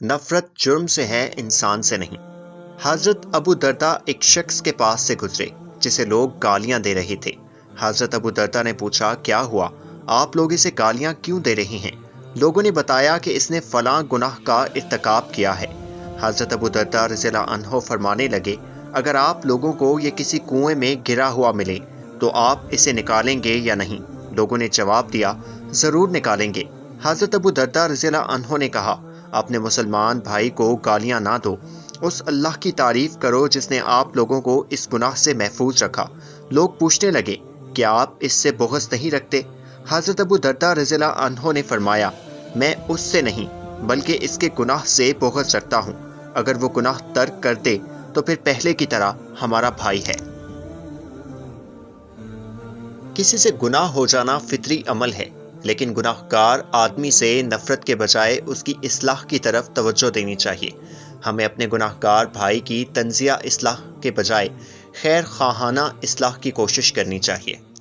نفرت جرم سے ہے، انسان سے نہیں۔ حضرت ابو دردہ ایک شخص کے پاس سے گزرے جسے لوگ گالیاں دے رہے تھے۔ حضرت ابو دردہ نے پوچھا، کیا ہوا؟ آپ لوگ اسے گالیاں کیوں دے رہے ہیں؟ لوگوں نے بتایا کہ اس نے فلاں گناہ کا ارتکاب کیا ہے۔ حضرت ابو دردہ رضی اللہ عنہ فرمانے لگے، اگر آپ لوگوں کو یہ کسی کنویں میں گرا ہوا ملے تو آپ اسے نکالیں گے یا نہیں؟ لوگوں نے جواب دیا، ضرور نکالیں گے۔ حضرت ابو دردہ رضی اللہ عنہ نے کہا، اپنے مسلمان بھائی کو گالیاں نہ دو، اس اللہ کی تعریف کرو جس نے آپ لوگوں کو اس گناہ سے محفوظ رکھا۔ لوگ پوچھنے لگے، کیا آپ اس سے بغض نہیں رکھتے؟ حضرت ابو دردہ رضی اللہ عنہ نے فرمایا، میں اس سے نہیں بلکہ اس کے گناہ سے بغض رکھتا ہوں۔ اگر وہ گناہ ترک کر دے تو پھر پہلے کی طرح ہمارا بھائی ہے۔ کسی سے گناہ ہو جانا فطری عمل ہے، لیکن گناہ گار آدمی سے نفرت کے بجائے اس کی اصلاح کی طرف توجہ دینی چاہیے۔ ہمیں اپنے گناہ گار بھائی کی تنزیہ اصلاح کے بجائے خیر خواہانہ اصلاح کی کوشش کرنی چاہیے۔